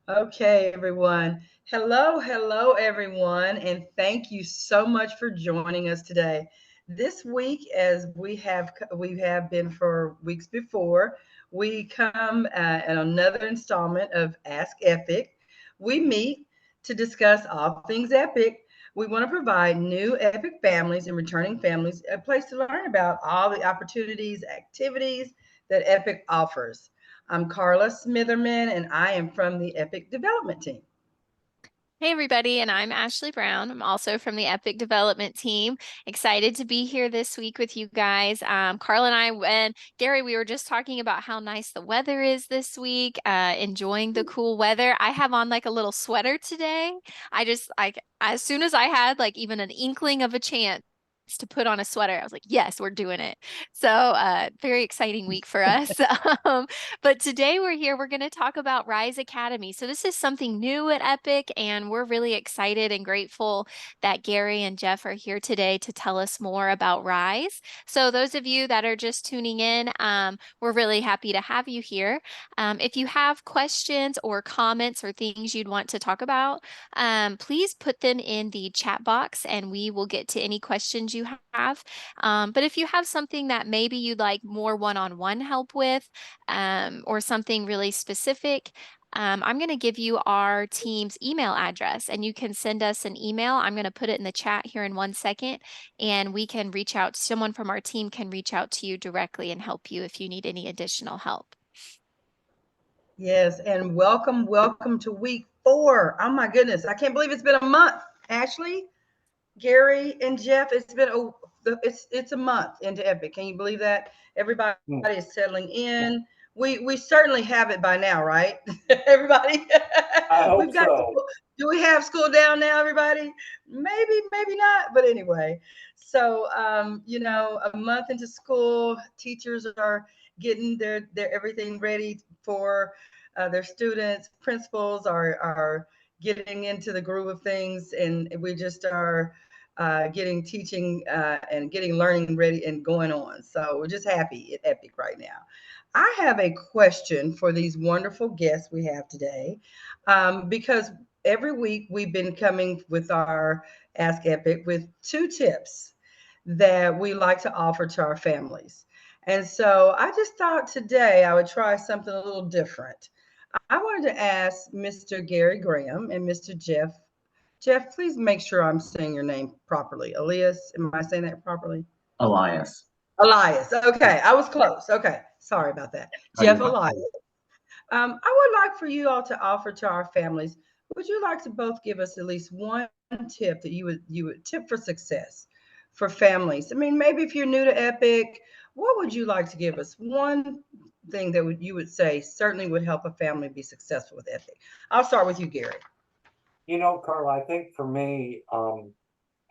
Okay, everyone. Hello, everyone, and thank you so much for joining us today. This week, as we have been for weeks before, we come at another installment of Ask Epic. We meet to discuss all things Epic. We want to provide new Epic families and returning families a place to learn about all the opportunities, activities that Epic offers. I'm Carla Smitherman, and I am from the Epic Development Team. Hey everybody, and I'm Ashley Brown. I'm also from the Epic Development Team. Excited to be here this week with you guys. Carla and I and Gary, we were just talking about how nice the weather is this week, enjoying the cool weather. I have on like a little sweater today. As soon as I had like even an inkling of a chance to put on a sweater, I was like, yes, we're doing it. So very exciting week for us. Um, but today we're going to talk about Rise Academy. So this is something new at Epic, and we're really excited and grateful that Gary and Jeff are here today to tell us more about Rise. So those of you that are just tuning in, we're really happy to have you here. If you have questions or comments or things you'd want to talk about, please put them in the chat box and we will get to any questions you have. But if you have something that maybe you'd like more one-on-one help with, or something really specific, I'm going to give you our team's email address and you can send us an email. I'm going to put it in the chat here in 1 second, and we can reach out. Someone from our team can reach out to you directly and help you if you need any additional help. Yes, and welcome to week 4. Oh my goodness, I can't believe it's been a month. Ashley, Gary, and Jeff, it's a month into Epic. Can you believe that? Everybody is settling in. We certainly have it by now, right? Everybody, I hope we've got so. school. Do we have school down now, everybody? Maybe not, but anyway. So a month into school, teachers are getting their everything ready for their students. Principals are getting into the groove of things, and we just are getting teaching and getting learning ready and going on. So we're just happy at Epic right now. I have a question for these wonderful guests we have today, because every week we've been coming with our Ask Epic with 2 tips that we like to offer to our families. And so I just thought today I would try something a little different. I wanted to ask Mr. Gary Graham and Mr. Jeff, please make sure I'm saying your name properly. Elias, am I saying that properly? Elias. Elias. Okay, I was close. Okay, sorry about that. Oh, you're Jeff fine. Elias. I would like for you all to offer to our families. Would you like to both give us at least one tip that you would tip for success for families? I mean, maybe if you're new to Epic, what would you like to give us? One thing that you would say certainly would help a family be successful with Epic. I'll start with you, Gary. Carla, I think for me,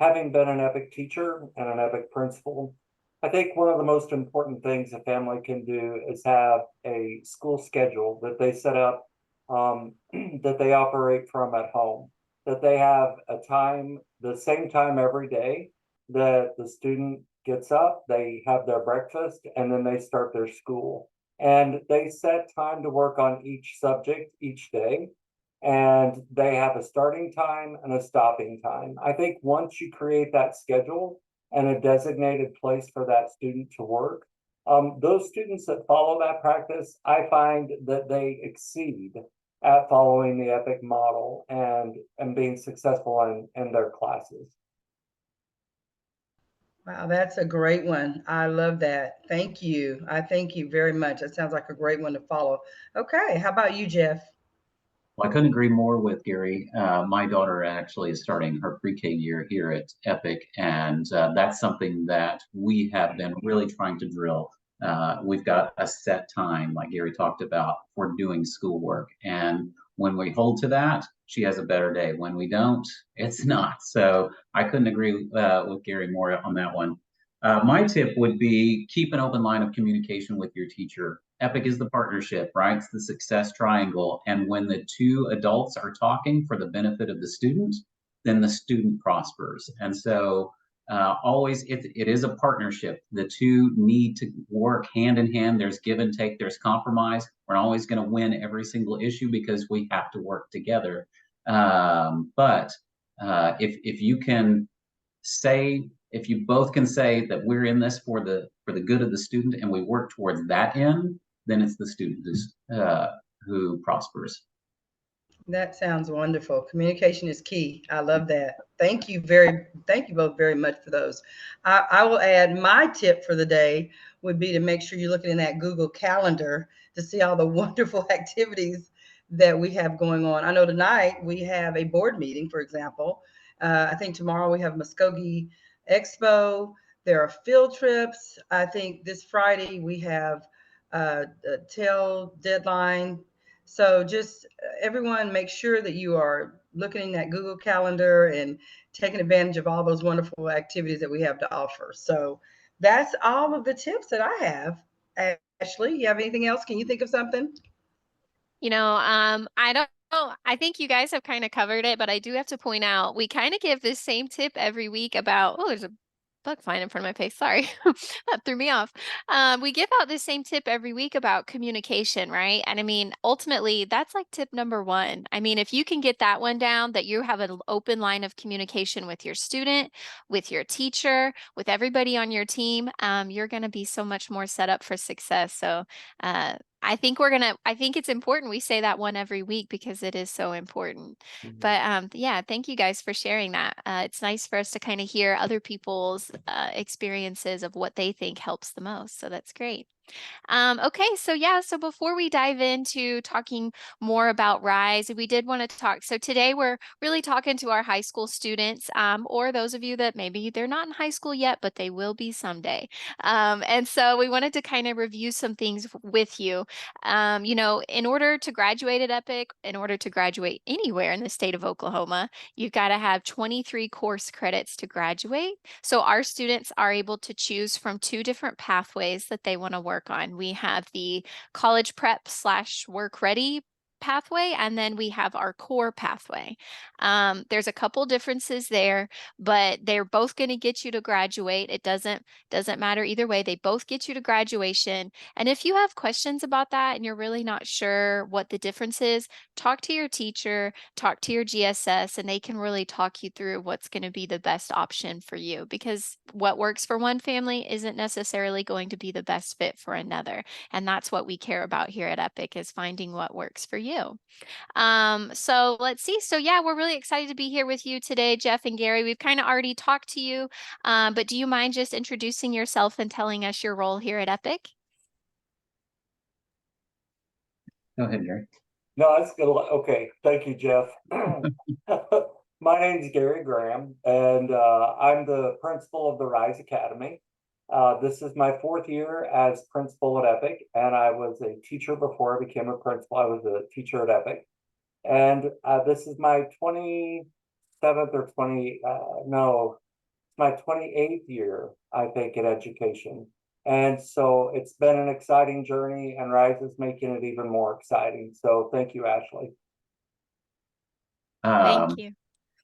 having been an EPIC teacher and an EPIC principal, I think one of the most important things a family can do is have a school schedule that they set up, that they operate from at home, that they have a time, the same time every day that the student gets up, they have their breakfast, and then they start their school. And they set time to work on each subject each day, and they have a starting time and a stopping time. I think once you create that schedule and a designated place for that student to work, those students that follow that practice, I find that they exceed at following the EPIC model and being successful in their classes. Wow, that's a great one. I love that. Thank you. I thank you very much. That sounds like a great one to follow. Okay, how about you, Jeff? Well, I couldn't agree more with Gary. My daughter actually is starting her pre-K year here at Epic, and that's something that we have been really trying to drill. We've got a set time, like Gary talked about, for doing schoolwork, and when we hold to that, she has a better day. When we don't, it's not. So I couldn't agree with Gary more on that one. My tip would be keep an open line of communication with your teacher. Epic is the partnership, right? It's the success triangle. And when the 2 adults are talking for the benefit of the student, then the student prospers. And so always, it is a partnership. The two need to work hand in hand. There's give and take, there's compromise. We're not always going to win every single issue because we have to work together. But if you can say, if you both can say that we're in this for the good of the student and we work towards that end, then it's the student who prospers. That sounds wonderful. Communication is key. I love that. Thank you both very much for those. I will add my tip for the day would be to make sure you're looking in that Google Calendar to see all the wonderful activities that we have going on. I know tonight we have a board meeting, for example. I think tomorrow we have Muskogee Expo. There are field trips. I think this Friday we have a tail deadline. So just everyone make sure that you are looking in that Google Calendar and taking advantage of all those wonderful activities that we have to offer. So that's all of the tips that I have. Ashley, you have anything else? Can you think of something? I don't know. I think you guys have kind of covered it, but I do have to point out we kind of give this same tip every week about, oh, there's a bug flying in front of my face. Sorry, that threw me off. We give out the same tip every week about communication, right? And I mean, ultimately, that's like tip number one. I mean, if you can get that one down, that you have an open line of communication with your student, with your teacher, with everybody on your team, you're going to be so much more set up for success. So, I think it's important we say that one every week because it is so important. Mhm. But yeah, thank you guys for sharing that. It's nice for us to kind of hear other people's experiences of what they think helps the most. So that's great. Okay, so yeah, so before we dive into talking more about RISE, we did want to talk. So today we're really talking to our high school students, or those of you that maybe they're not in high school yet, but they will be someday. And so we wanted to kind of review some things with you. In order to graduate at Epic, in order to graduate anywhere in the state of Oklahoma, you've got to have 23 course credits to graduate. So our students are able to choose from 2 different pathways that they want to work on. We have the college prep / work ready pathway, and then we have our core pathway. There's a couple differences there, but they're both going to get you to graduate. It doesn't matter either way. They both get you to graduation. And if you have questions about that and you're really not sure what the difference is, talk to your teacher, talk to your GSS, and they can really talk you through what's going to be the best option for you, because what works for one family isn't necessarily going to be the best fit for another. And that's what we care about here at Epic, is finding what works for you. So let's see. So yeah, we're really excited to be here with you today, Jeff and Gary. We've kind of already talked to you, but do you mind just introducing yourself and telling us your role here at Epic? Go ahead, Gary. No, that's good. Okay, thank you, Jeff. My name is Gary Graham, and I'm the principal of the RISE Academy. This is my 4th year as principal at Epic, and I was a teacher before I became a principal. I was a teacher at Epic, and this is my 27th or my 28th year, I think, in education. And so it's been an exciting journey, and RISE is making it even more exciting. So thank you, Ashley. Thank you.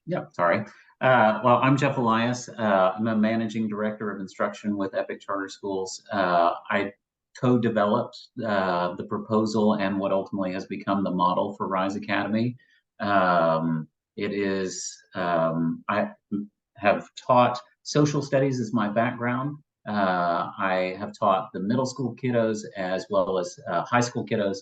Yeah, sorry. Well, I'm Jeff Elias. I'm a managing director of instruction with Epic Charter Schools. I co-developed the proposal and what ultimately has become the model for RISE Academy. I have taught social studies as my background. I have taught the middle school kiddos as well as high school kiddos.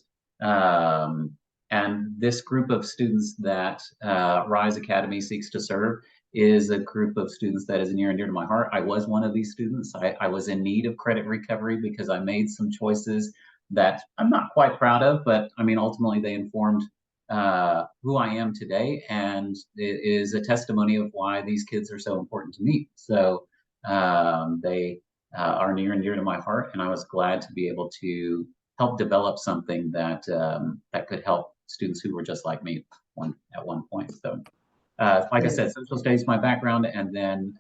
And this group of students that RISE Academy seeks to serve is a group of students that is near and dear to my heart. I was one of these students. I was in need of credit recovery because I made some choices that I'm not quite proud of, but I mean, ultimately they informed who I am today, and it is a testimony of why these kids are so important to me. So they are near and dear to my heart, and I was glad to be able to help develop something that that could help students who were just like me at one point. So like I said, social studies is my background, and then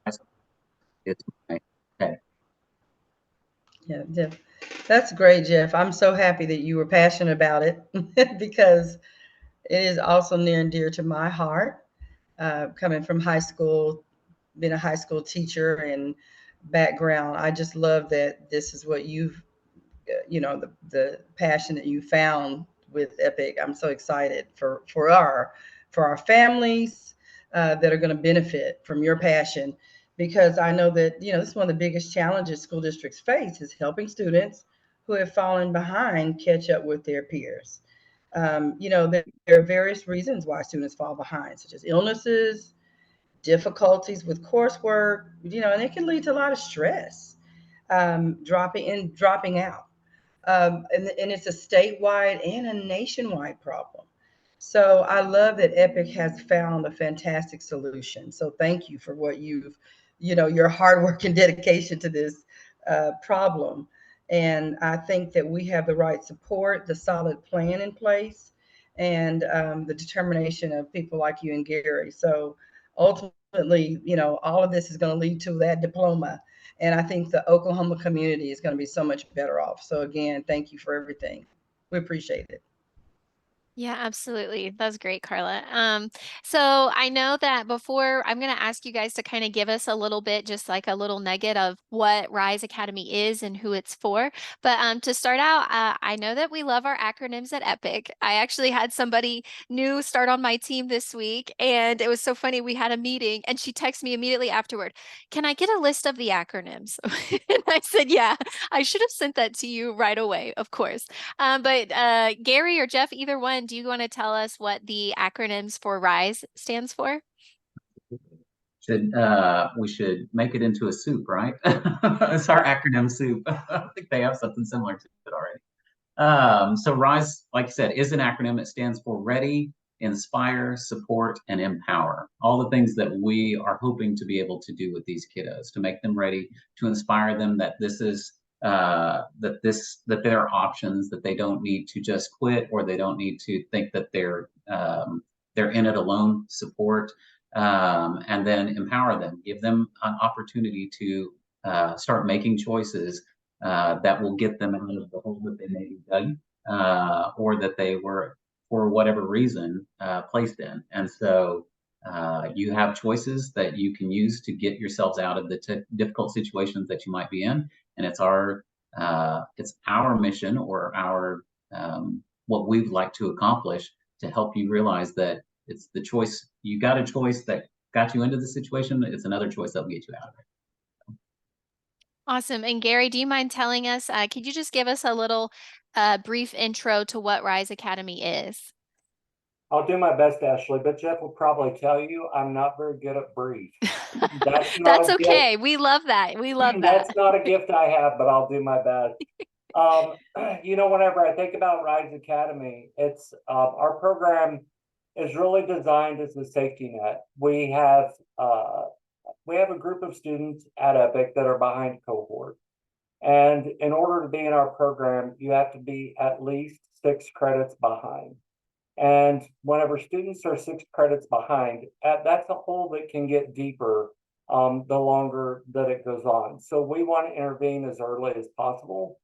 it's my head. Yeah, Jeff, that's great, Jeff. I'm so happy that you were passionate about it because it is also near and dear to my heart. Coming from high school been a high school teacher and background, I just love that this is what you've, the passion that you found with Epic. I'm so excited for our families that are going to benefit from your passion, because I know that this is one of the biggest challenges school districts face is helping students who have fallen behind catch up with their peers. There are various reasons why students fall behind, such as illnesses, difficulties with coursework, and it can lead to a lot of stress, dropping out. And it's a statewide and a nationwide problem. So I love that Epic has found a fantastic solution. So thank you for what your hard work and dedication to this problem. And I think that we have the right support, the solid plan in place, and the determination of people like you and Gary. So ultimately, all of this is going to lead to that diploma. And I think the Oklahoma community is going to be so much better off. So again, thank you for everything. We appreciate it. Yeah, absolutely. That's great, Carla. So I know that before I'm going to ask you guys to kind of give us a little bit, just like a little nugget of what Rise Academy is and who it's for. But to start out, I know that we love our acronyms at Epic. I actually had somebody new start on my team this week, and it was so funny. We had a meeting, and she texted me immediately afterward, "Can I get a list of the acronyms?" And I said, "Yeah, I should have sent that to you right away, of course." But Gary or Jeff, either one, do you want to tell us what the acronyms for RISE stands for? We should make it into a soup, right? It's our acronym soup. I think they have something similar to it already. So RISE, like you said, is an acronym. It stands for Ready, Inspire, Support, and Empower. All the things that we are hoping to be able to do with these kiddos, to make them ready, to inspire them that this is that there are options, that they don't need to just quit, or they don't need to think that they're in it alone. Support, and then empower them, give them an opportunity to start making choices that will get them out of the hole that they may be dug, or that they were, for whatever reason, placed in. And so you have choices that you can use to get yourselves out of the difficult situations that you might be in. And it's our mission, or our what we'd like to accomplish, to help you realize that it's the choice. You got a choice that got you into the situation. It's another choice that will get you out of it. Awesome. And Gary, do you mind telling us, could you just give us a little brief intro to what Rise Academy is? I'll do my best, Ashley, but Jeff will probably tell you I'm not very good at brief. That's not That's a okay. gift. We love that. We love that. That's not a gift I have, but I'll do my best. Whenever I think about Rise Academy, it's our program is really designed as a safety net. We have a group of students at Epic that are behind cohort. And in order to be in our program, you have to be at least 6 credits behind. And whenever students are 6 credits behind, that's a hole that can get deeper the longer that it goes on. So we want to intervene as early as possible.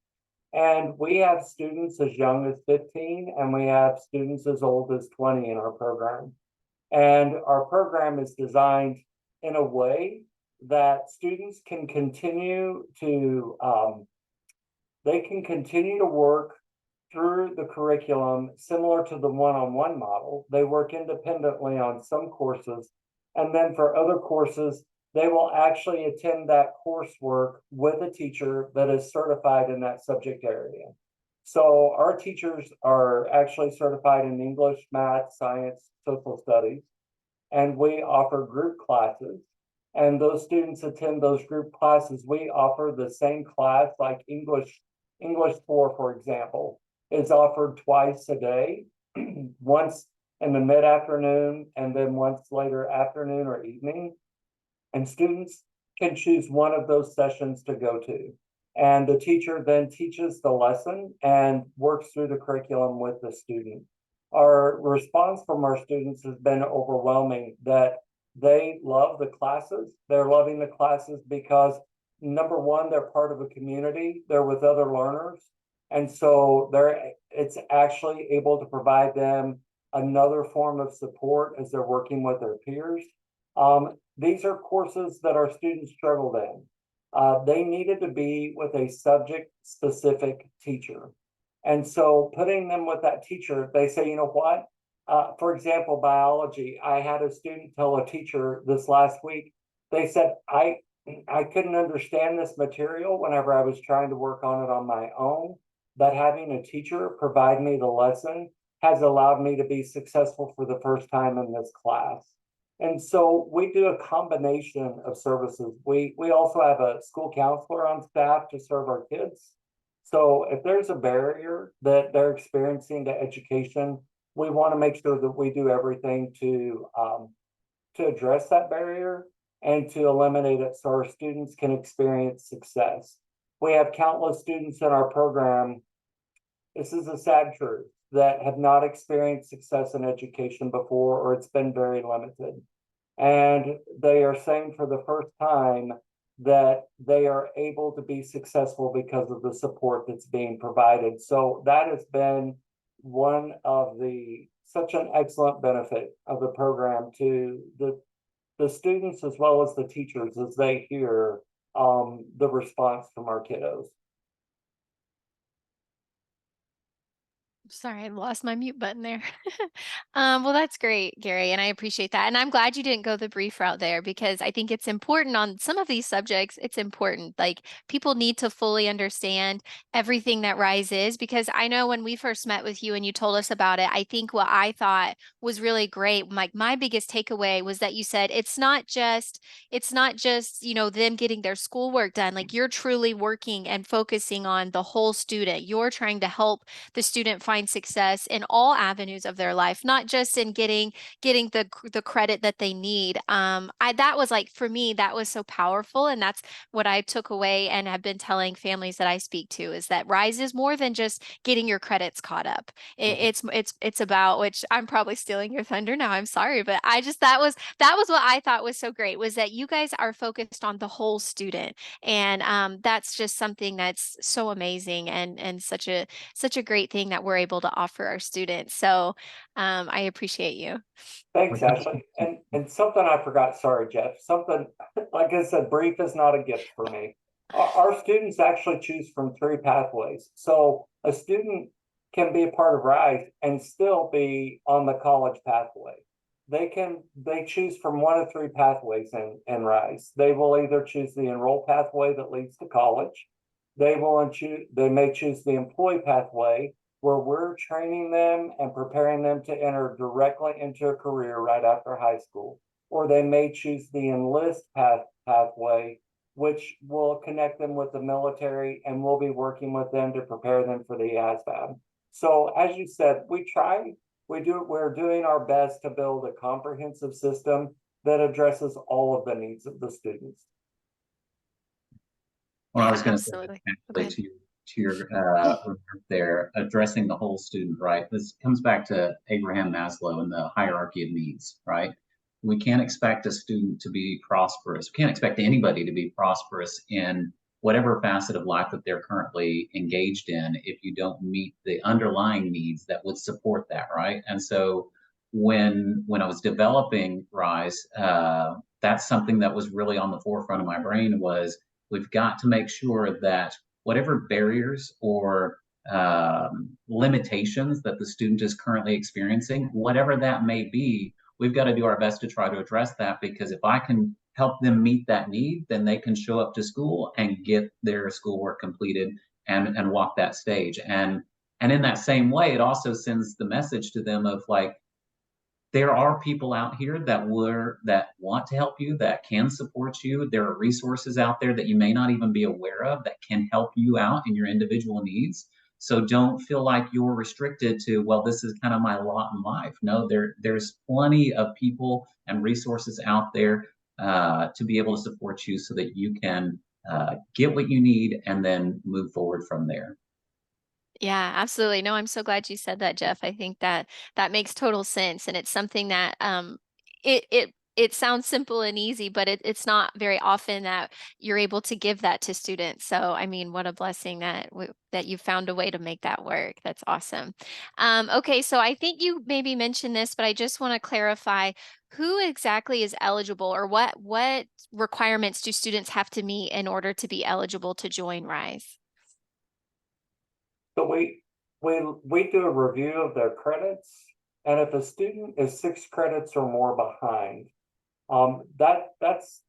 And we have students as young as 15, and we have students as old as 20 in our program. And our program is designed in a way that students can continue to work through the curriculum similar to the one-on-one model. They work independently on some courses, and then for other courses, they will actually attend that coursework with a teacher that is certified in that subject area. So our teachers are actually certified in English, math, science, social studies, and we offer group classes. And those students attend those group classes. We offer the same class, like English 4, for example, is offered twice a day, once in the mid-afternoon and then once later afternoon or evening. And students can choose one of those sessions to go to. And the teacher then teaches the lesson and works through the curriculum with the student. Our response from our students has been overwhelming, that they love the classes. They're loving the classes because, number one, they're part of a community. They're with other learners. And so it's actually able to provide them another form of support as they're working with their peers. these are courses that our students struggled in. They needed to be with a subject-specific teacher. And so putting them with that teacher, they say, you know what? For example, biology, I had a student tell a teacher this last week, they said, I couldn't understand this material whenever I was trying to work on it on my own, but having a teacher provide me the lesson has allowed me to be successful for the first time in this class. And so we do a combination of services. We also have a school counselor on staff to serve our kids. So if there's a barrier that they're experiencing to education, we want to make sure that we do everything to address that barrier and to eliminate it so our students can experience success. We have countless students in our program. This is a sad truth, that have not experienced success in education before, or it's been very limited. And they are saying for the first time that they are able to be successful because of the support that's being provided. So that has been one of such an excellent benefit of the program to the students as well as the teachers as they hear the response from our kiddos. Sorry, I lost my mute button there. Well, that's great, Gary, and I appreciate that. And I'm glad you didn't go the brief route there because I think it's important on some of these subjects. It's important. Like people need to fully understand everything that RISE is because I know when we first met with you and you told us about it, I think what I thought was really great. Like my biggest takeaway was that you said it's not just, you know, them getting their schoolwork done. Like you're truly working and focusing on the whole student. You're trying to help the student find success in all avenues of their life, not just in getting the credit that they need. That was like for me, that was so powerful, and that's what I took away and have been telling families that I speak to is that RISE is more than just getting your credits caught up. It's about, which I'm probably stealing your thunder now. I'm sorry, but I just that was what I thought was so great was that you guys are focused on the whole student, and that's just something that's so amazing and such a great thing that we're able to offer our students. So I appreciate you. Thanks, Ashley. And something I forgot, sorry, Jeff, something, like I said, brief is not a gift for me. Our students actually choose from 3 pathways. So a student can be a part of RISE and still be on the college pathway. They choose from 1 of 3 pathways in RISE. They will either choose the enroll pathway that leads to college. They may choose the employee pathway, where we're training them and preparing them to enter directly into a career right after high school. Or they may choose the enlist pathway, which will connect them with the military, and we'll be working with them to prepare them for the ASVAB. So as you said, we're doing our best to build a comprehensive system that addresses all of the needs of the students. Well, I was Yeah, going to say absolutely. actually to your remark there, addressing the whole student, right? This comes back to Abraham Maslow and the hierarchy of needs, right? We can't expect a student to be prosperous. We can't expect anybody to be prosperous in whatever facet of life that they're currently engaged in if you don't meet the underlying needs that would support that, right? And so when I was developing RISE, that's something that was really on the forefront of my brain was we've got to make sure that whatever barriers or limitations that the student is currently experiencing, whatever that may be, we've got to do our best to try to address that, because if I can help them meet that need, then they can show up to school and get their schoolwork completed and walk that stage. And in that same way, it also sends the message to them of like, there are people out here that want to help you, that can support you. There are resources out there that you may not even be aware of that can help you out in your individual needs. So don't feel like you're restricted to, well, this is kind of my lot in life. No, there's plenty of people and resources out there to be able to support you so that you can get what you need and then move forward from there. Yeah, absolutely. No, I'm so glad you said that, Jeff. I think that makes total sense, and it's something that it it sounds simple and easy, but it's not very often that you're able to give that to students. So, I mean, what a blessing that that you found a way to make that work. That's awesome. Okay, so I think you maybe mentioned this, but I just want to clarify who exactly is eligible, or what requirements do students have to meet in order to be eligible to join RISE? So we do a review of their credits, and if a student is 6 credits or more behind, that's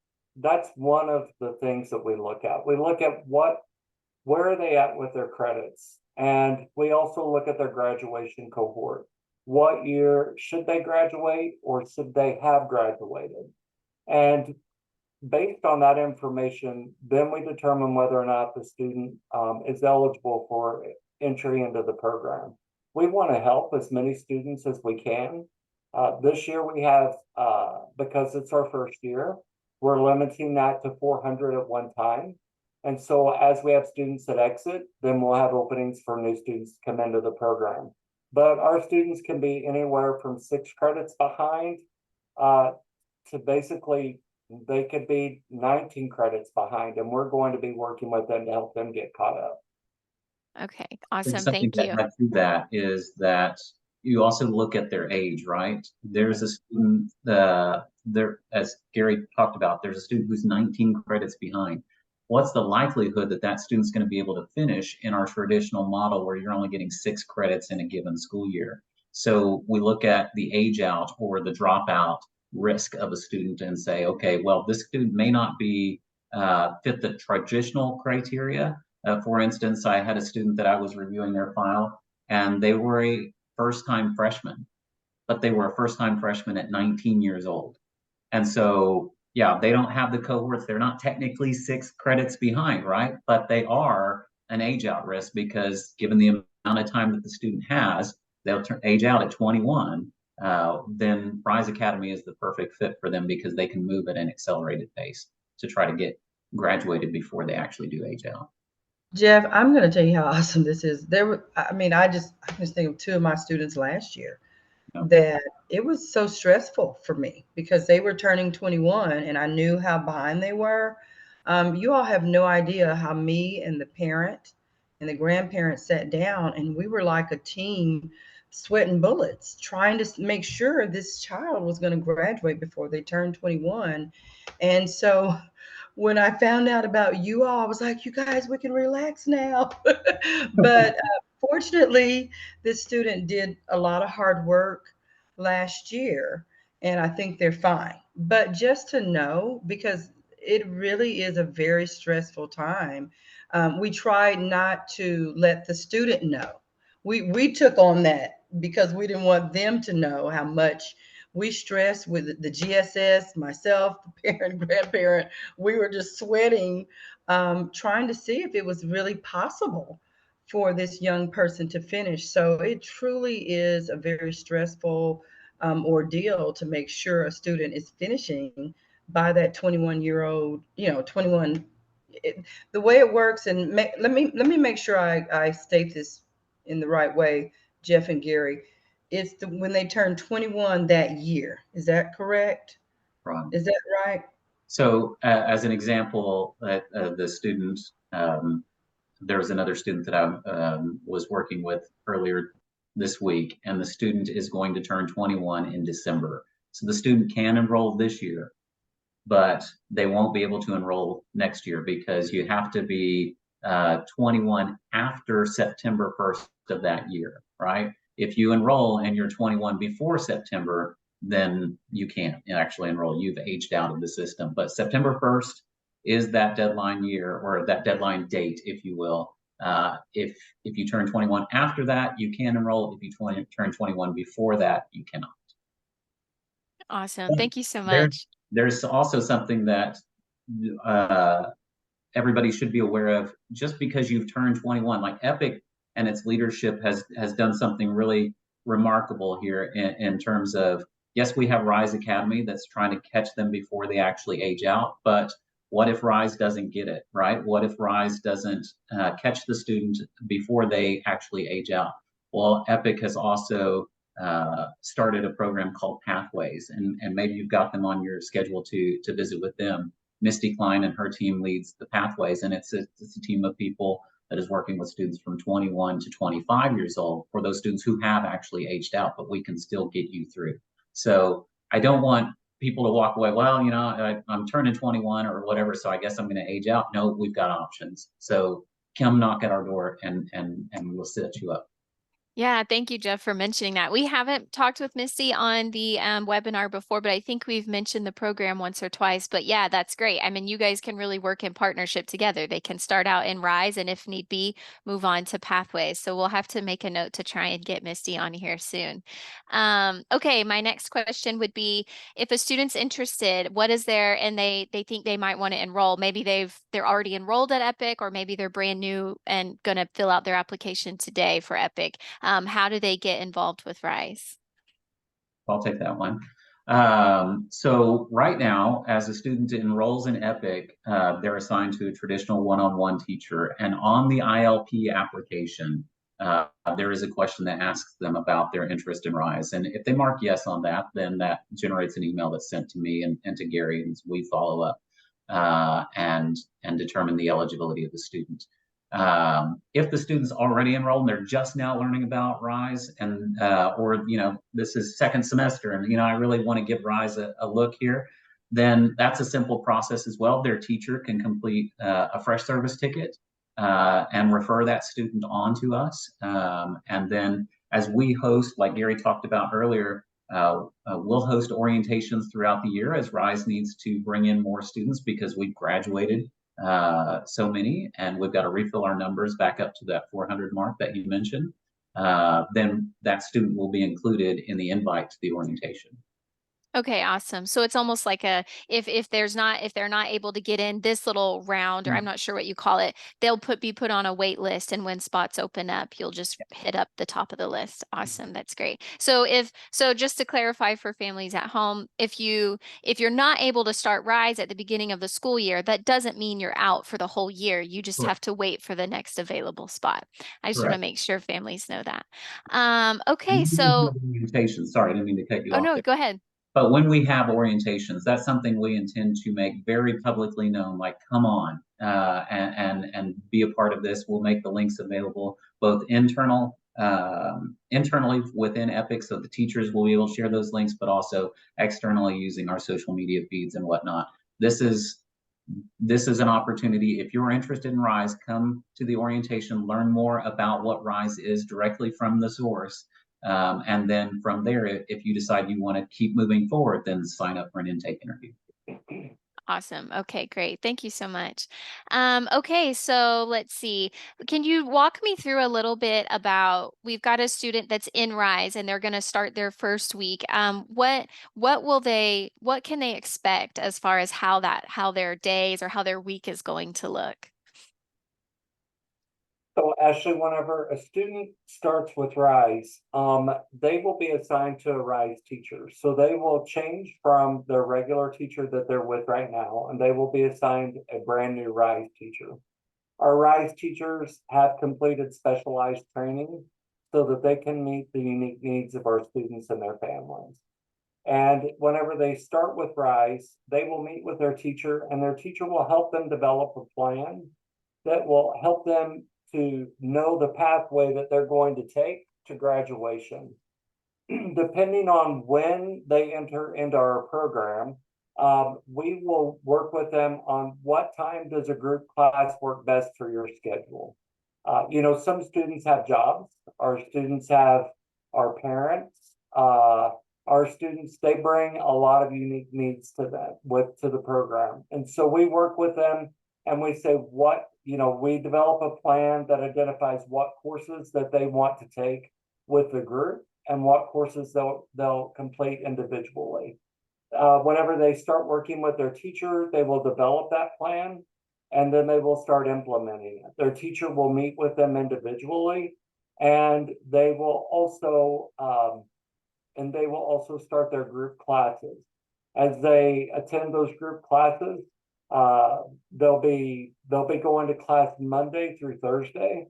one of the things that we look at. We look at where are they at with their credits, and we also look at their graduation cohort. What year should they graduate, or should they have graduated? And based on that information, then we determine whether or not the student is eligible for entry into the program. We want to help as many students as we can. This year we have, because it's our first year, we're limiting that to 400 at one time. And so as we have students that exit, then we'll have openings for new students to come into the program. But our students can be anywhere from 6 credits behind to basically, they could be 19 credits behind, and we're going to be working with them to help them get caught up. Okay, And awesome. something Thank you. that adds to that is that you also look at their age, right? There's a student, there, as Gary talked about, there's a student who's 19 credits behind. What's the likelihood that that student's going to be able to finish in our traditional model where you're only getting 6 credits in a given school year? So we look at the age out or the dropout risk of a student and say, okay, well, this student may not be fit the traditional criteria. For instance, I had a student that I was reviewing their file, and they were a first-time freshman, but they were a first-time freshman at 19 years old. And so, yeah, they don't have the cohorts. They're not technically 6 credits behind, right? But they are an age out risk because given the amount of time that the student has, they'll age out at 21. Then RISE Academy is the perfect fit for them because they can move at an accelerated pace to try to get graduated before they actually do age out. Jeff, I'm going to tell you how awesome this is. I just think of 2 of my students last year that it was so stressful for me because they were turning 21 and I knew how behind they were. You all have no idea how me and the parent and the grandparents sat down and we were like a team sweating bullets trying to make sure this child was going to graduate before they turned 21. And so when I found out about you all, I was like, you guys, we can relax now. But fortunately, this student did a lot of hard work last year, and I think they're fine. But just to know, because it really is a very stressful time, we tried not to let the student know. We took on that because we didn't want them to know how much we stressed with the GSS, myself, the parent, grandparent. We were just sweating, trying to see if it was really possible for this young person to finish. So it truly is a very stressful ordeal to make sure a student is finishing by that 21-year-old, 21. The way it works, and let me make sure I state this in the right way, Jeff and Gary. It's when they turn 21 that year. Is that correct? Right. Is that right? So as an example, the student, there was another student that I was working with earlier this week, and the student is going to turn 21 in December. So the student can enroll this year, but they won't be able to enroll next year because you have to be 21 after September 1st of that year, right? If you enroll and you're 21 before September, then you can't actually enroll. You've aged out of the system. But September 1st is that deadline year, or that deadline date, if you will. If you turn 21 after that, you can enroll. If you turn 21 before that, you cannot. Awesome. Thank you so much. There's also something that everybody should be aware of. Just because you've turned 21, like Epic and its leadership has done something really remarkable here in terms of, yes, we have RISE Academy that's trying to catch them before they actually age out, but what if RISE doesn't get it, right? What if RISE doesn't catch the student before they actually age out? Well, Epic has also started a program called Pathways, and maybe you've got them on your schedule to visit with them. Misty Klein and her team leads the Pathways, and it's a team of people that is working with students from 21 to 25 years old for those students who have actually aged out, but we can still get you through. So I don't want people to walk away, well, you know, I'm turning 21 or whatever, so I guess I'm going to age out. No, we've got options. So come knock at our door and we'll set you up. Yeah, thank you, Jeff, for mentioning that. We haven't talked with Misty on the webinar before, but I think we've mentioned the program once or twice. But yeah, that's great. I mean, you guys can really work in partnership together. They can start out in Rise and if need be, move on to Pathways. So we'll have to make a note to try and get Misty on here soon. Okay, my next question would be, if a student's interested, what is there and they think they might want to enroll? Maybe they're already enrolled at Epic, or maybe they're brand new and going to fill out their application today for Epic. How do they get involved with Rise? I'll take that one. So right now, as a student enrolls in Epic, they're assigned to a traditional one-on-one teacher. And on the ILP application, there is a question that asks them about their interest in Rise. And if they mark yes on that, then that generates an email that's sent to me and to Gary, and we follow up and determine the eligibility of the student. If the student's already enrolled and they're just now learning about Rise, and or you know, this is second semester and you know, I really want to give Rise a look here, then that's a simple process as well. Their teacher can complete a fresh service ticket and refer that student on to us. And then as we host, like Gary talked about earlier, we'll host orientations throughout the year as Rise needs to bring in more students because we've graduated so many, and we've got to refill our numbers back up to that 400 mark that you mentioned. Then that student will be included in the invite to the orientation. Okay, awesome. So it's almost like if they're not able to get in this little round, or I'm not sure what you call it, they'll be put on a wait list, and when spots open up, you'll just hit up the top of the list. Awesome. That's great. So just to clarify for families at home, if you're not able to start Rise at the beginning of the school year, that doesn't mean you're out for the whole year. You just have to wait for the next available spot. I just want to make sure families know that. Okay, so Sorry, I didn't mean to cut you off. Oh no, there. Go ahead. But when we have orientations, that's something we intend to make very publicly known, like, come on, and be a part of this. We'll make the links available both internally within Epic, so the teachers will be able to share those links, but also externally using our social media feeds and whatnot. This is an opportunity. If you're interested in Rise, come to the orientation, learn more about what Rise is directly from the source. And then from there, if you decide you want to keep moving forward, then sign up for an intake interview. Awesome. Okay, great. Thank you so much. Okay, so let's see. Can you walk me through a little bit about, we've got a student that's in Rise and they're going to start their first week. What can they expect as far as how their days or how their week is going to look? So Ashley, whenever a student starts with Rise, they will be assigned to a Rise teacher. So they will change from their regular teacher that they're with right now, and they will be assigned a brand new Rise teacher. Our Rise teachers have completed specialized training so that they can meet the unique needs of our students and their families. And whenever they start with Rise, they will meet with their teacher, and their teacher will help them develop a plan that will help them to know the pathway that they're going to take to graduation. Depending on when they enter into our program, we will work with them on what time does a group class work best for your schedule. You know, some students have jobs, our students have our parents, our students, they bring a lot of unique needs to the program. And so we work with them and we say we develop a plan that identifies what courses that they want to take with the group and what courses they'll complete individually. Whenever they start working with their teacher, they will develop that plan and then they will start implementing it. Their teacher will meet with them individually, and they will also start their group classes. As they attend those group classes, they'll be going to class Monday through Thursday,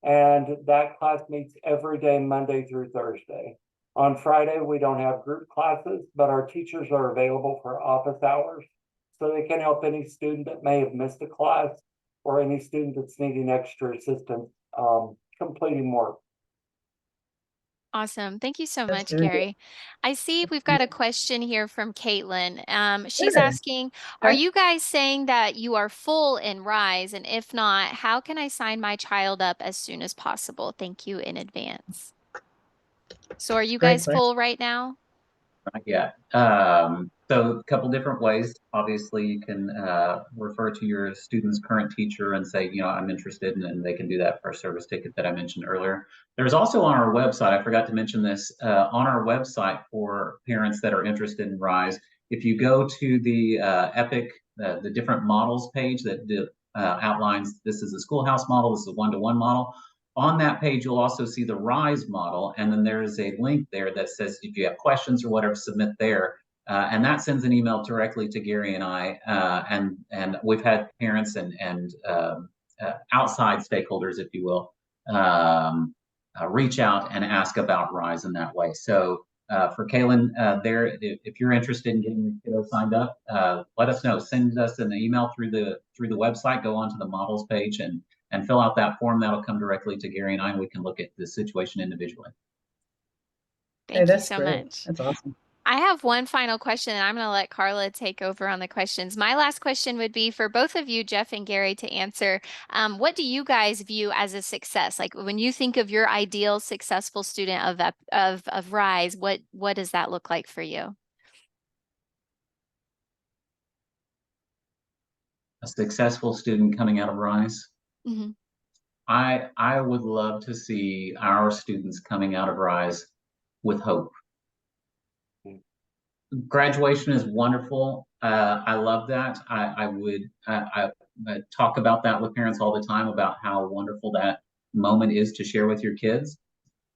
and that class meets every day Monday through Thursday. On Friday, we don't have group classes, but our teachers are available for office hours. So they can help any student that may have missed a class or any student that's needing extra assistance completing work. Awesome. Thank you so That's much, very good. Gary. I see we've got a question here from Caitlin. She's Sure. asking, are Okay. you guys saying that you are full in Rise? And if not, how can I sign my child up as soon as possible? Thank you in advance. So are you Great guys question. full right now? Not yet. So a couple different ways. Obviously, you can refer to your student's current teacher and say, I'm interested, and they can do that for a service ticket that I mentioned earlier. There's also on our website, I forgot to mention this, on our website for parents that are interested in Rise, if you go to the EPIC, the different models page that outlines this is a schoolhouse model, this is a one-to-one model. On that page, you'll also see the Rise model, and then there's a link there that says if you have questions or whatever, submit there. And that sends an email directly to Gary and I, and we've had parents and outside stakeholders, if you will, reach out and ask about Rise in that way. So for Kaylin, if you're interested in getting your kiddo signed up, let us know. Send us an email through the website. Go onto the models page and fill out that form. That'll come directly to Gary and I, and we can look at the situation individually. Thank you that's so great. much. That's awesome. I have one final question, and I'm going to let Carla take over on the questions. My last question would be for both of you, Jeff and Gary, to answer. What do you guys view as a success? Like when you think of your ideal successful student of Rise, what does that look like for you? A successful student coming out of Rise. Mm-hmm. I would love to see our students coming out of Rise with hope. Graduation is wonderful. I love that. I would talk about that with parents all the time about how wonderful that moment is to share with your kids.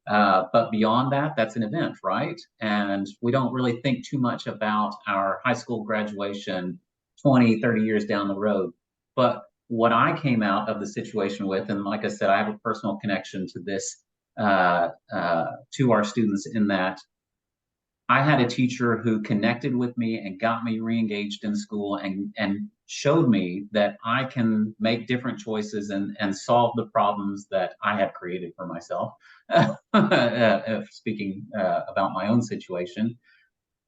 But beyond that, that's an event, right? And we don't really think too much about our high school graduation 20, 30 years down the road. But what I came out of the situation with, and like I said, I have a personal connection to this, to our students in that I had a teacher who connected with me and got me re-engaged in school and showed me that I can make different choices and solve the problems that I had created for myself, speaking about my own situation.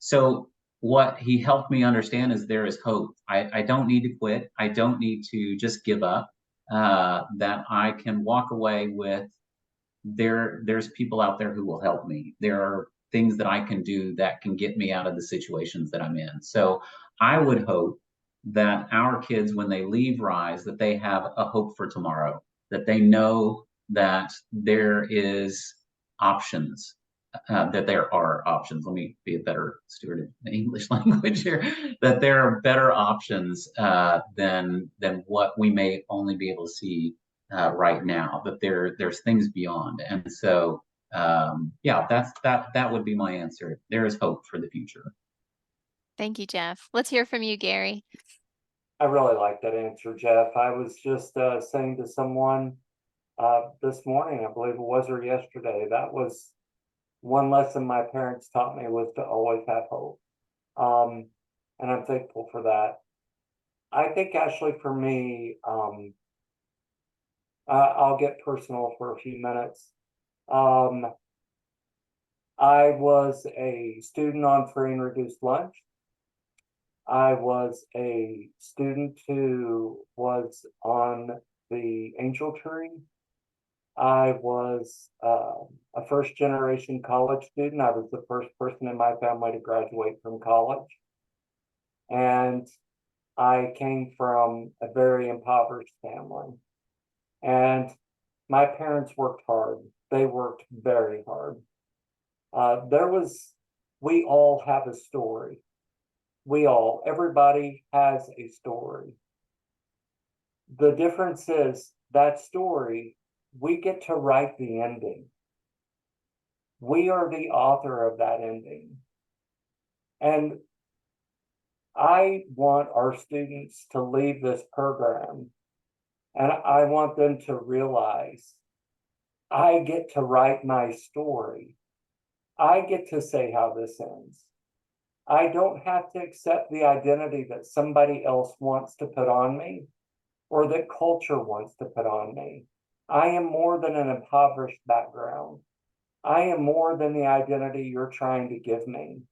So what he helped me understand is there is hope. I don't need to quit. I don't need to just give up, that I can walk away with there's people out there who will help me. There are things that I can do that can get me out of the situations that I'm in. So I would hope that our kids, when they leave Rise, that they have a hope for tomorrow, that they know that there is options, that there are options. Let me be a better steward of the English language here, that there are better options than what we may only be able to see right now, that there's things beyond. And so yeah, that would be my answer. There is hope for the future. Thank you, Jeff. Let's hear from you, Gary. I really like that answer, Jeff. I was just saying to someone this morning, I believe it was, or yesterday, that was one lesson my parents taught me, was to always have hope. And I'm thankful for that. I think, Ashley, for me, I'll get personal for a few minutes. I was a student on free and reduced lunch. I was a student who was on the Angel Tree. I was a first generation college student. I was the first person in my family to graduate from college. And I came from a very impoverished family. And my parents worked hard. They worked very hard. We all have a story. Everybody has a story. The difference is that story, we get to write the ending. We are the author of that ending. And I want our students to leave this program, and I want them to realize I get to write my story. I get to say how this ends. I don't have to accept the identity that somebody else wants to put on me or that culture wants to put on me. I am more than an impoverished background. I am more than the identity you're trying to give me.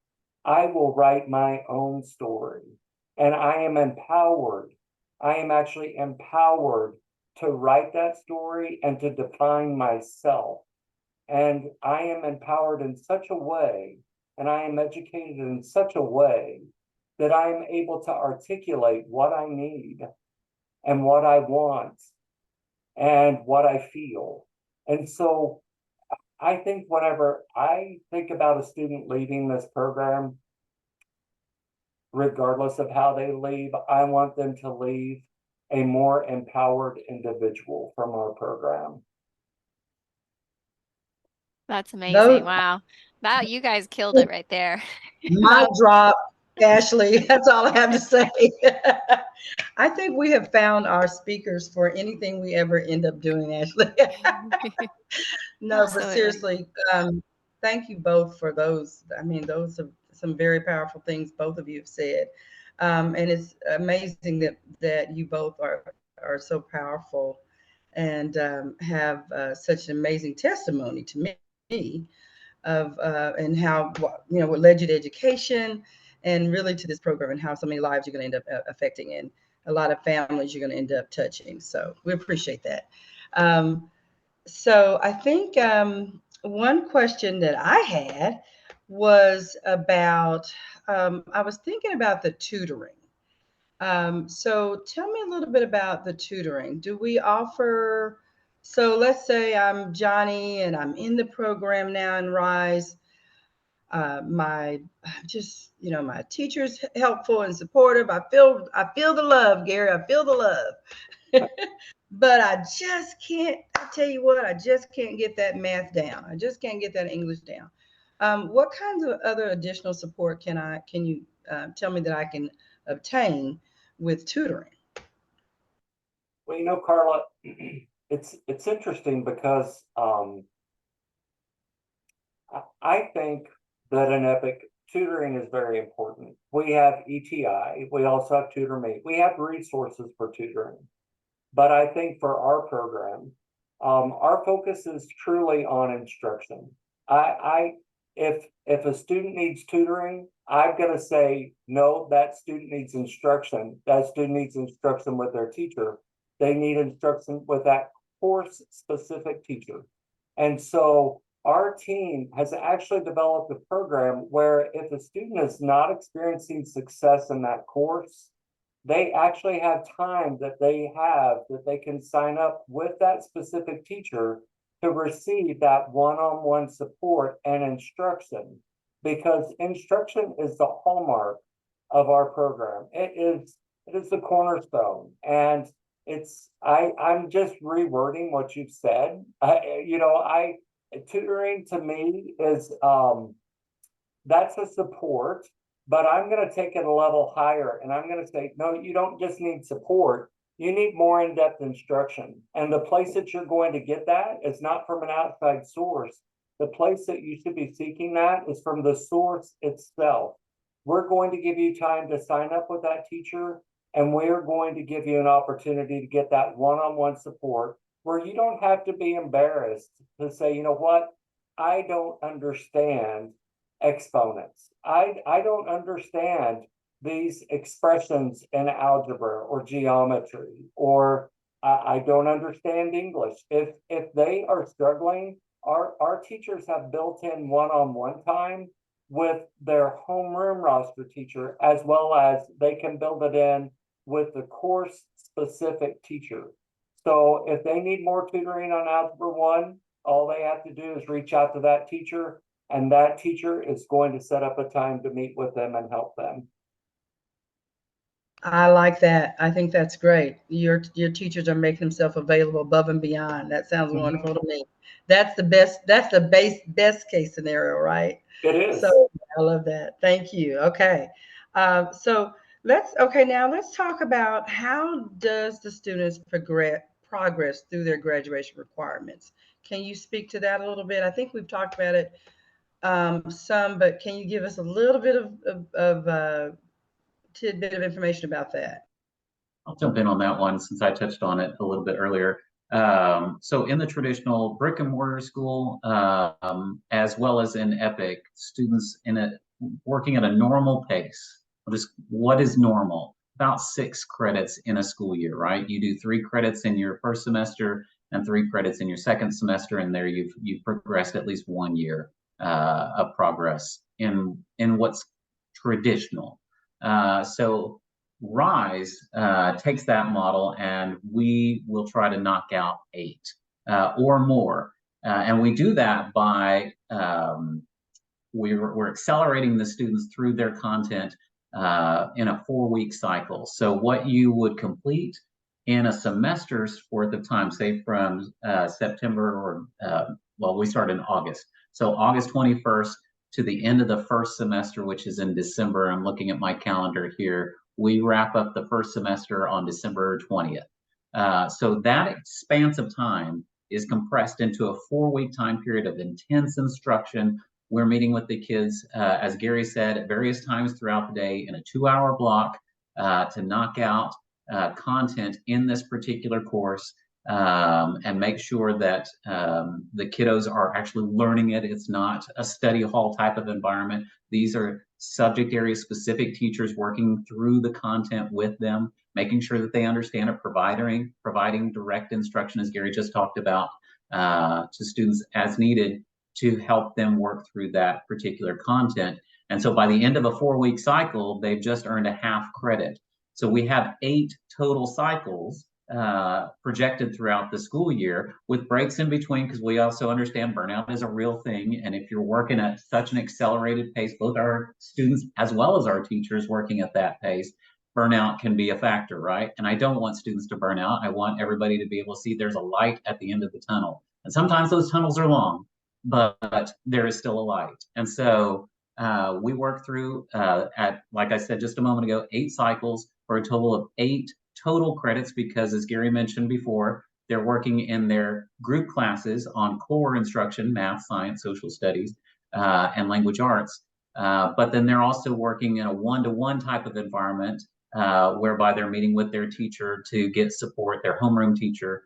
I will write my own story, and I am empowered. I am actually empowered to write that story and to define myself. And I am empowered in such a way, and I am educated in such a way that I am able to articulate what I need and what I want and what I feel. And so I think whenever I think about a student leaving this program, regardless of how they leave, I want them to leave a more empowered individual from our program. That's amazing. Those- Wow. That you guys killed it right there. Mic drop, Ashley. That's all I have to say. I think we have found our speakers for anything we ever end up doing, Ashley. No, but Absolutely. seriously, thank you both for those. I mean, those are some very powerful things both of you have said. And it's amazing that you both are so powerful and have such an amazing testimony to me of and how what led you to education and really to this program and how so many lives you're going to end up affecting and a lot of families you're going to end up touching. So we appreciate that. So I think one question that I had was about I was thinking about the tutoring. So tell me a little bit about the tutoring. Do we offer, so let's say I'm Johnny and I'm in the program now in Rise. My my teacher's helpful and supportive. I feel the love, Gary. I feel the love. But I just can't, I tell you what, I just can't get that math down. I just can't get that English down. What kinds of other additional support can you tell me that I can obtain with tutoring? Well, Carla, it's interesting because I think that in Epic, tutoring is very important. We have ETI, we also have TutorMate, we have resources for tutoring. But I think for our program, our focus is truly on instruction. If a student needs tutoring, I've got to say, no, that student needs instruction. That student needs instruction with their teacher. They need instruction with that course specific teacher. And so our team has actually developed a program where if a student is not experiencing success in that course, they actually have time that they can sign up with that specific teacher to receive that one-on-one support and instruction, because instruction is the hallmark of our program. It is the cornerstone, and I'm just rewording what you've said. Tutoring to me is that's a support. But I'm going to take it a level higher and I'm going to say, no, you don't just need support. You need more in-depth instruction. And the place that you're going to get that is not from an outside source. The place that you should be seeking that is from the source itself. We're going to give you time to sign up with that teacher, and we're going to give you an opportunity to get that one-on-one support where you don't have to be embarrassed to say, you know what, I don't understand exponents. I don't understand these expressions in algebra or geometry, or I don't understand English. If they are struggling, our teachers have built in one-on-one time with their homeroom roster teacher, as well as they can build it in with the course specific teacher. So if they need more tutoring on Algebra 1, all they have to do is reach out to that teacher, and that teacher is going to set up a time to meet with them and help them. I like that. I think that's great. Your teachers are making themselves available above and beyond. That sounds wonderful to me. That's the best. That's the best case scenario, right? It is. So I love that. Thank you. Okay. So now let's talk about how does the students progress through their graduation requirements. Can you speak to that a little bit? I think we've talked about it some, but can you give us a little bit of tidbit of information about that? I'll jump in on that one since I touched on it a little bit earlier. So in the traditional brick and mortar school, as well as in EPIC, students working at a normal pace. Just what is normal? About 6 credits in a school year, right? You do 3 credits in your first semester and 3 credits in your second semester, and there you've progressed at least 1 year of progress in what's traditional. So RISE takes that model, and we will try to knock out 8 or more. And we do that by we're accelerating the students through their content in a 4-week cycle. So what you would complete in a semester's worth of time, say from September or, well, we start in August. So August 21st to the end of the first semester, which is in December. I'm looking at my calendar here. We wrap up the first semester on December 20th. So that expanse of time is compressed into a 4-week time period of intense instruction. We're meeting with the kids, as Gary said, at various times throughout the day in a 2-hour block to knock out content in this particular course and make sure that the kiddos are actually learning it. It's not a study hall type of environment. These are subject area specific teachers working through the content with them, making sure that they understand it, providing direct instruction, as Gary just talked about, to students as needed to help them work through that particular content. And so by the end of a 4-week cycle, they've just earned a half credit. So we have 8 total cycles projected throughout the school year with breaks in between, because we also understand burnout is a real thing. And if you're working at such an accelerated pace, both our students as well as our teachers working at that pace, burnout can be a factor, right? And I don't want students to burn out. I want everybody to be able to see there's a light at the end of the tunnel. And sometimes those tunnels are long, but there is still a light. And so we work through, like I said just a moment ago, 8 cycles for a total of 8 total credits, because as Gary mentioned before, they're working in their group classes on core instruction, math, science, social studies, and language arts. But then they're also working in a one-to-one type of environment whereby they're meeting with their teacher to get support, their homeroom teacher,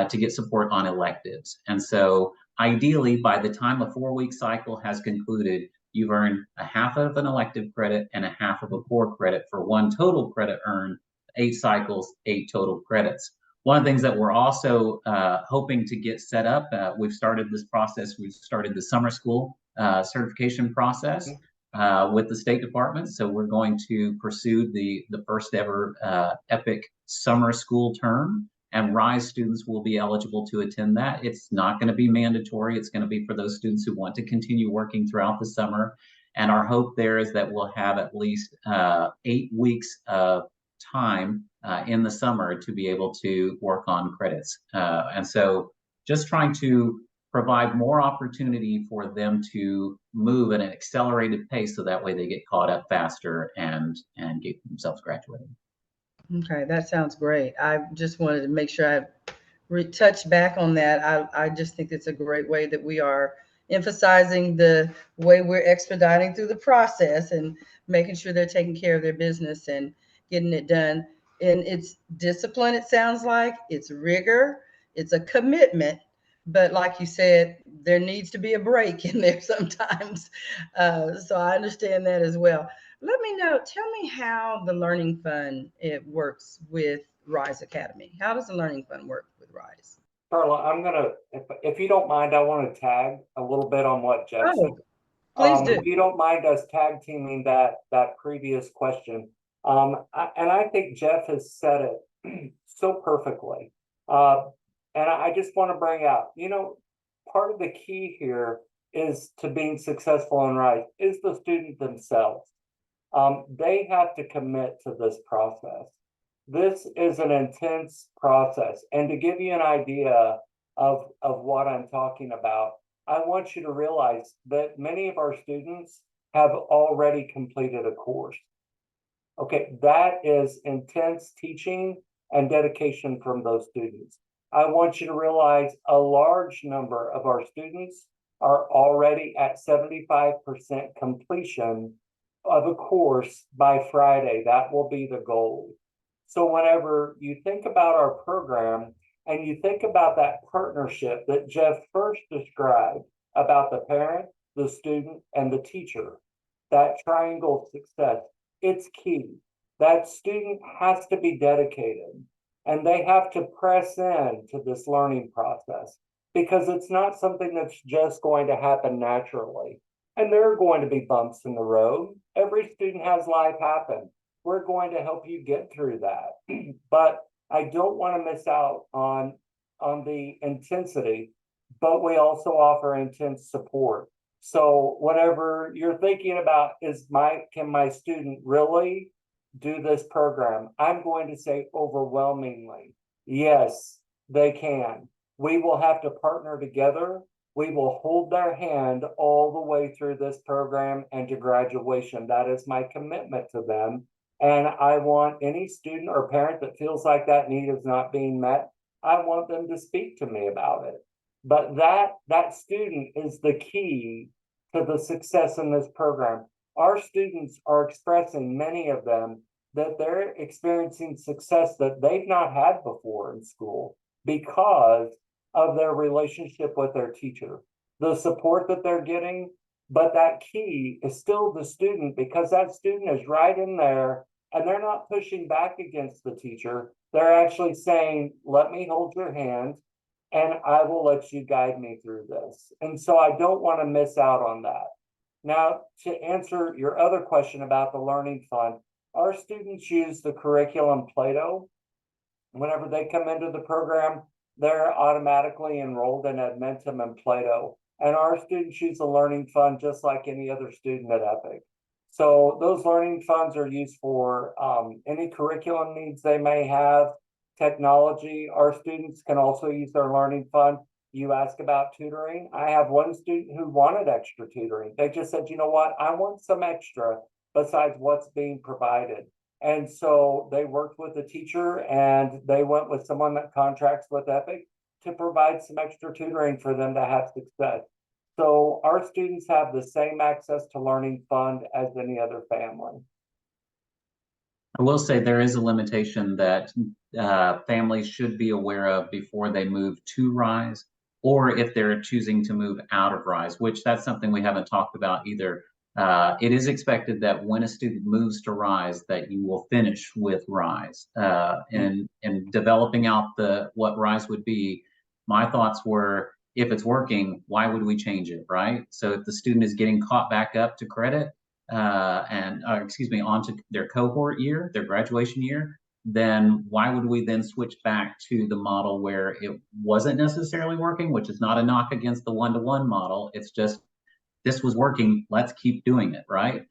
to get support on electives. And so ideally, by the time a 4-week cycle has concluded, you've earned a half of an elective credit and a half of a core credit for one total credit earned, 8 cycles, 8 total credits. One of the things that we're also hoping to get set up, we've started this process, we've started the summer school certification process with the State Department. So we're going to pursue the first ever EPIC summer school term, and RISE students will be eligible to attend that. It's not going to be mandatory. It's going to be for those students who want to continue working throughout the summer. And our hope there is that we'll have at least 8 weeks of time in the summer to be able to work on credits. And so just trying to provide more opportunity for them to move at an accelerated pace, so that way they get caught up faster and get themselves graduated. Okay, that sounds great. I just wanted to make sure I touched back on that. I just think it's a great way that we are emphasizing the way we're expediting through the process and making sure they're taking care of their business and getting it done. And it's discipline, it sounds like. It's rigor. It's a commitment. But like you said, there needs to be a break in there sometimes. So I understand that as well. Let me know, tell me how the Learning Fund works with RISE Academy. How does the Learning Fund work with RISE? Carla, I'm gonna, if you don't mind, I want to tag a little bit on what Jeff said. Please do. If you don't mind us tag teaming that previous question. And I think Jeff has said it so perfectly. And I just want to bring out, part of the key here is to being successful in RISE is the student themselves. They have to commit to this process. This is an intense process. And to give you an idea of what I'm talking about, I want you to realize that many of our students have already completed a course. Okay, that is intense teaching and dedication from those students. I want you to realize a large number of our students are already at 75% completion of a course by Friday. That will be the goal. So whenever you think about our program and you think about that partnership that Jeff first described about the parent, the student, and the teacher, that triangle of success, it's key. That student has to be dedicated and they have to press in to this learning process because it's not something that's just going to happen naturally. And there are going to be bumps in the road. Every student has life happen. We're going to help you get through that. But I don't want to miss out on the intensity, but we also offer intense support. So whatever you're thinking about can my student really do this program? I'm going to say overwhelmingly, yes, they can. We will have to partner together. We will hold their hand all the way through this program and to graduation. That is my commitment to them. And I want any student or parent that feels like that need is not being met, I want them to speak to me about it. But that student is the key to the success in this program. Our students are expressing, many of them, that they're experiencing success that they've not had before in school because of their relationship with their teacher, the support that they're getting. But that key is still the student, because that student is right in there and they're not pushing back against the teacher. They're actually saying, let me hold your hand and I will let you guide me through this. And so I don't want to miss out on that. Now, to answer your other question about the Learning Fund, our students use the curriculum Play-Doh. Whenever they come into the program, they're automatically enrolled in Edmentum and Play-Doh. And our students use the Learning Fund just like any other student at Epic. So those learning funds are used for any curriculum needs they may have, technology. Our students can also use their Learning Fund. You ask about tutoring. I have one student who wanted extra tutoring. They just said, you know what, I want some extra besides what's being provided. And so they worked with a teacher and they went with someone that contracts with Epic to provide some extra tutoring for them to have success. So our students have the same access to Learning Fund as any other family. I will say there is a limitation that families should be aware of before they move to RISE, or if they're choosing to move out of RISE, which that's something we haven't talked about either. It is expected that when a student moves to RISE, that you will finish with RISE. And developing out what RISE would be, my thoughts were, if it's working, why would we change it, right? So if the student is getting caught back up to credit, onto their cohort year, their graduation year, then why would we then switch back to the model where it wasn't necessarily working, which is not a knock against the one-to-one model. It's just, this was working, let's keep doing it, right?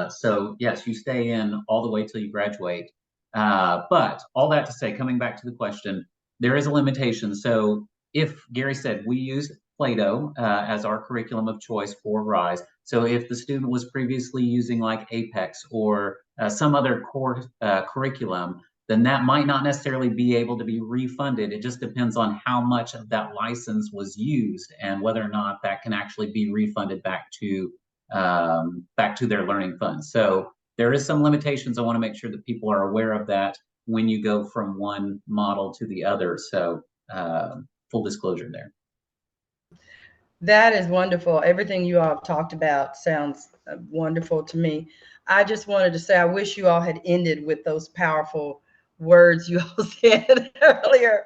So yes, you stay in all the way till you graduate. But all that to say, coming back to the question, there is a limitation. So if Gary said we use Play-Doh as our curriculum of choice for RISE. So if the student was previously using like Apex or some other core curriculum, then that might not necessarily be able to be refunded. It just depends on how much of that license was used and whether or not that can actually be refunded back to their learning fund. So there is some limitations. I want to make sure that people are aware of that when you go from one model to the other. So full disclosure there. That is wonderful. Everything you all have talked about sounds wonderful to me. I just wanted to say, I wish you all had ended with those powerful words you all said earlier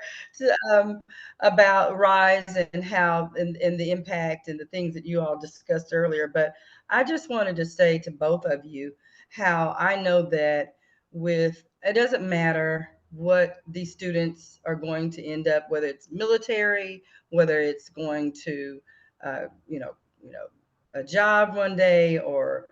about RISE and how and the impact and the things that you all discussed earlier. But I just wanted to say to both of you how I know that it doesn't matter what these students are going to end up, whether it's military, whether it's going to a job one day or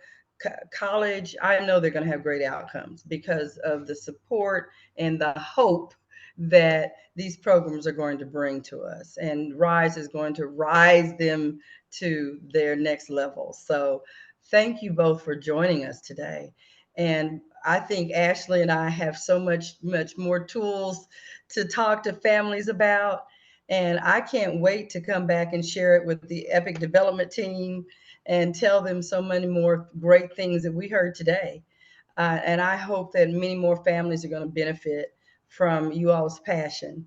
college. I know they're going to have great outcomes because of the support and the hope that these programs are going to bring to us. And RISE is going to rise them to their next level. So thank you both for joining us today. And I think Ashley and I have so much more tools to talk to families about. And I can't wait to come back and share it with the Epic development team and tell them so many more great things that we heard today. And I hope that many more families are going to benefit from you all's passion.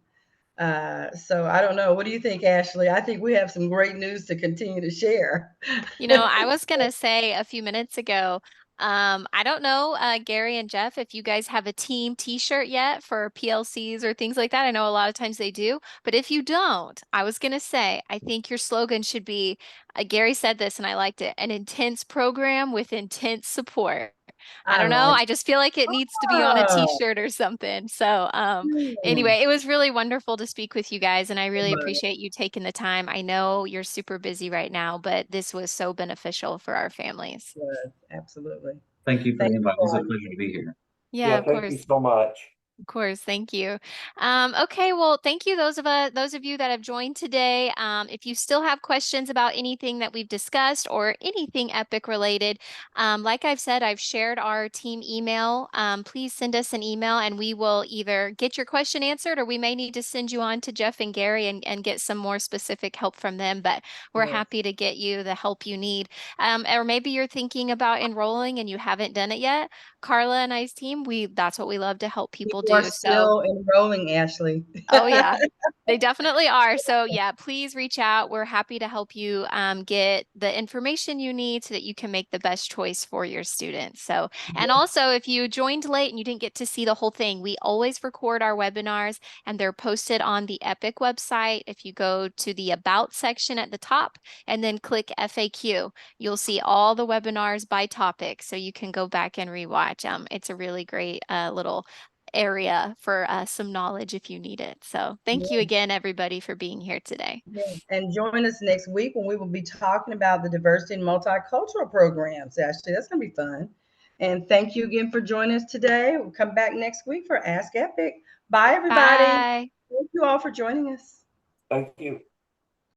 So I don't know. What do you think, Ashley? I think we have some great news to continue to share. You know, I was gonna say a few minutes ago, I don't know, Gary and Jeff, if you guys have a team t-shirt yet for PLCs or things like that. I know a lot of times they do, but if you don't, I was gonna say, I think your slogan should be, Gary said this and I liked it, an intense program with intense support. I I don't know. like. I just feel like it needs to be on a Oh, t-shirt or something. So, hmm. anyway, it was really wonderful to speak with you guys, and I really But, appreciate you taking the time. I know you're super busy right now, but this was so beneficial for our families. absolutely. Thank you for Thank the you invite. It was a all. pleasure to be here. Yeah, Yeah, of thank you course. so much. Of course, thank you. Okay, well, thank you those of you that have joined today. If you still have questions about anything that we've discussed or anything Epic related, like I've said, I've shared our team email. Please send us an email and we will either get your question answered or we may need to send you on to Jeff and Gary and get some more specific help from them. But we're Yes. happy to get you the help you need. Or maybe you're thinking about enrolling and you haven't done it yet. Carla and I's team, that's what we love to help people You are do. So, still enrolling, Ashley. oh yeah, they definitely are. So yeah, please reach out. We're happy to help you get the information you need so that you can make the best choice for your students. So, and also if you joined late and you didn't get to see the whole thing, we always record our webinars and they're posted on the Epic website. If you go to the About section at the top and then click FAQ, you'll see all the webinars by topic. So you can go back and rewatch. It's a really great little area for some knowledge if you need it. So thank you again, everybody, for being here today. And join us next week when we will be talking about the diversity and multicultural programs. Ashley, that's going to be fun. And thank you again for joining us today. We'll come back next week for Ask Epic. Bye, everybody. Bye. Thank you all for joining us. Thank you.